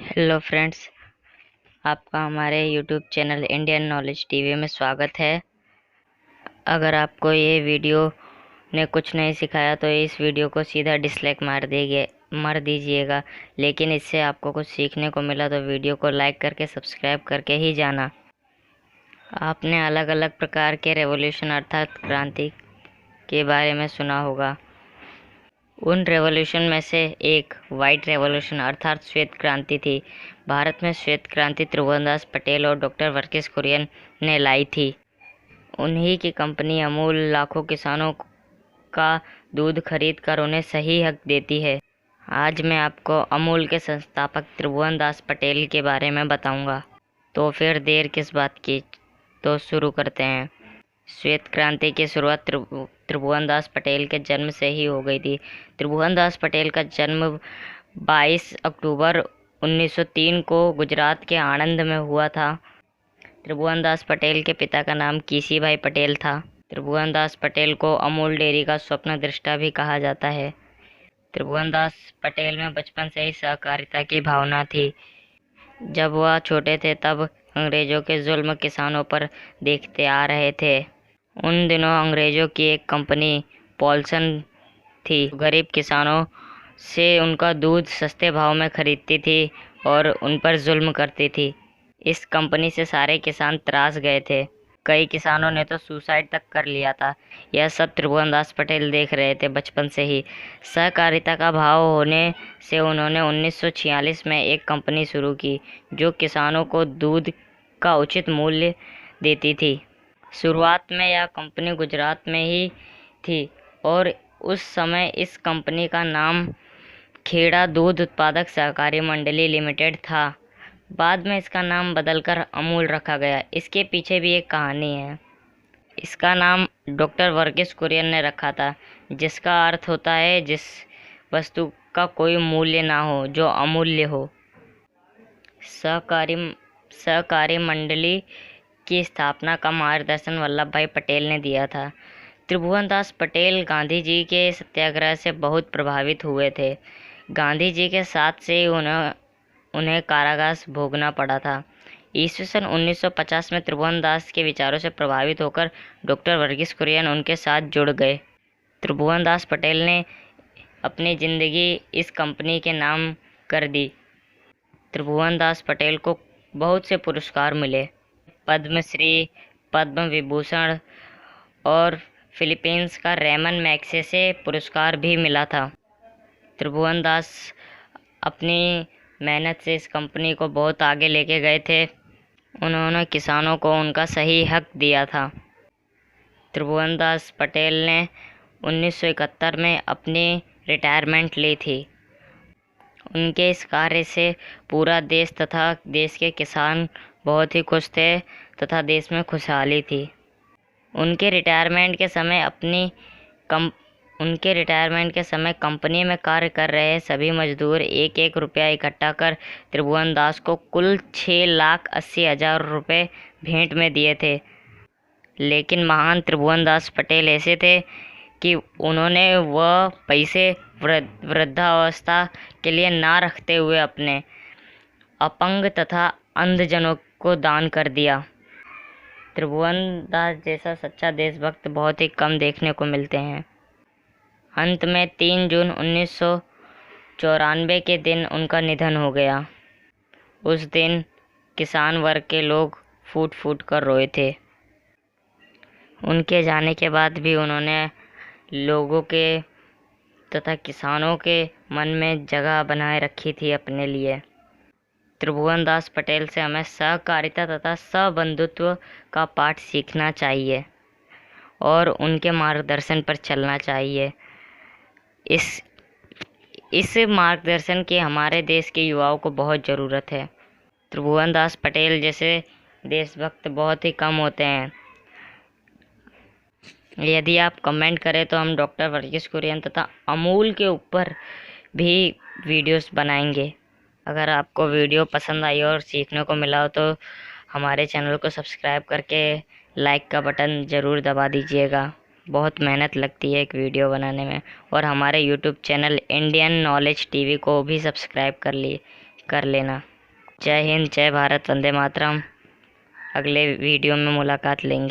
Hello friends, आपका हमारे YouTube channel Indian knowledge TV में स्वागत है। अगर आपको ये वीडियो ने कुछ नहीं सिखाया तो इस वीडियो को सीधा डिसलाइक मार दीजिएगा। लेकिन इससे आपको कुछ सीखने को मिला तो वीडियो को लाइक करके सब्सक्राइब करके ही जाना। आपने अलग अलग प्रकार के रेवोल्यूशन अर्थात क्रांति के बारे में सुना होगा। उन रेवोल्यूशन में से एक वाइट रेवोल्यूशन अर्थात श्वेत क्रांति थी। भारत में श्वेत क्रांति त्रिभुवनदास पटेल और डॉक्टर वर्गीस कुरियन ने लाई थी। उन्हीं की कंपनी अमूल लाखों किसानों का दूध खरीद कर उन्हें सही हक देती है। आज मैं आपको अमूल के संस्थापक त्रिभुवनदास पटेल के बारे में बताऊंगा। तो फिर देर किस बात की, तो शुरू करते हैं। श्वेत क्रांति की शुरुआत त्रिभुवनदास पटेल के जन्म से ही हो गई थी। त्रिभुवनदास पटेल का जन्म 22 अक्टूबर 1903 को गुजरात के आणंद में हुआ था। त्रिभुवनदास पटेल के पिता का नाम कीसीभाई पटेल था। त्रिभुवनदास पटेल को अमूल डेयरी का स्वप्न दृष्टा भी कहा जाता है। त्रिभुवनदास पटेल में बचपन से ही सहकारिता की भावना थी। जब वह छोटे थे तब अंग्रेजों के जुल्म किसानों पर देखते आ रहे थे। उन दिनों अंग्रेजों की एक कंपनी पॉल्सन थी, गरीब किसानों से उनका दूध सस्ते भाव में खरीदती थी और उन पर जुल्म करती थी। इस कंपनी से सारे किसान त्रास गए थे। कई किसानों ने तो सुसाइड तक कर लिया था। यह सब त्रिभुवनदास पटेल देख रहे थे बचपन से ही। सहकारिता का भाव होने से उन्होंने 1946 में एक कंपनी शुरू की जो किसानों को दूध का उचित मूल्य देती थी। शुरुआत में यह कंपनी गुजरात में ही थी और उस समय इस कंपनी का नाम खेड़ा दूध उत्पादक सहकारी मंडली लिमिटेड था। बाद में इसका नाम बदलकर अमूल रखा गया। इसके पीछे भी एक कहानी है। इसका नाम डॉक्टर वर्गीस कुरियन ने रखा था, जिसका अर्थ होता है जिस वस्तु का कोई मूल्य ना हो, जो अमूल्य हो। सहकारी मंडली की स्थापना का मार्गदर्शन वल्लभ भाई पटेल ने दिया था। त्रिभुवनदास पटेल गांधी जी के सत्याग्रह से बहुत प्रभावित हुए थे। गांधी जी के साथ से उन्हें कारावास भोगना पड़ा था। ईस्वी सन 1950 में त्रिभुवनदास के विचारों से प्रभावित होकर डॉक्टर वर्गीस कुरियन उनके साथ जुड़ गए। त्रिभुवनदास पटेल ने अपनी जिंदगी इस कंपनी के नाम कर दी। त्रिभुवनदास पटेल को बहुत से पुरस्कार मिले। पद्मश्री, पद्म विभूषण और फिलीपींस का रेमन मैग्सेसे पुरस्कार भी मिला था। त्रिभुवनदास अपनी मेहनत से इस कंपनी को बहुत आगे लेके गए थे। उन्होंने किसानों को उनका सही हक दिया था। त्रिभुवनदास पटेल ने 1971 में अपनी रिटायरमेंट ली थी। उनके इस कार्य से पूरा देश तथा देश के किसान बहुत ही खुश थे तथा देश में खुशहाली थी। उनके रिटायरमेंट के समय कंपनी में कार्य कर रहे सभी मजदूर एक एक रुपया इकट्ठा कर त्रिभुवनदास को कुल 6,80,000 रुपये भेंट में दिए थे। लेकिन महान त्रिभुवनदास पटेल ऐसे थे कि उन्होंने वह पैसे वृद्धावस्था के लिए ना रखते हुए अपने अपंग तथा अंधजनों को दान कर दिया। त्रिभुवनदास जैसा सच्चा देशभक्त बहुत ही कम देखने को मिलते हैं। अंत में 3 जून 1994 के दिन उनका निधन हो गया। उस दिन किसान वर्ग के लोग फूट फूट कर रोए थे। उनके जाने के बाद भी उन्होंने लोगों के तथा किसानों के मन में जगह बनाए रखी थी अपने लिए। त्रिभुवनदास पटेल से हमें सहकारिता तथा सबंधुत्व का पाठ सीखना चाहिए और उनके मार्गदर्शन पर चलना चाहिए। इस मार्गदर्शन की हमारे देश के युवाओं को बहुत ज़रूरत है। त्रिभुवनदास पटेल जैसे देशभक्त बहुत ही कम होते हैं। यदि आप कमेंट करें तो हम डॉक्टर वर्गीस कुरियन तथा अमूल के ऊपर भी वीडियोस बनाएंगे। अगर आपको वीडियो पसंद आई और सीखने को मिला हो तो हमारे चैनल को सब्सक्राइब करके लाइक का बटन ज़रूर दबा दीजिएगा। बहुत मेहनत लगती है एक वीडियो बनाने में। और हमारे YouTube channel Indian knowledge TV को भी सब्सक्राइब कर लेना। जय हिंद, जय भारत, वंदे मातरम। अगले वीडियो में मुलाकात लेंगे।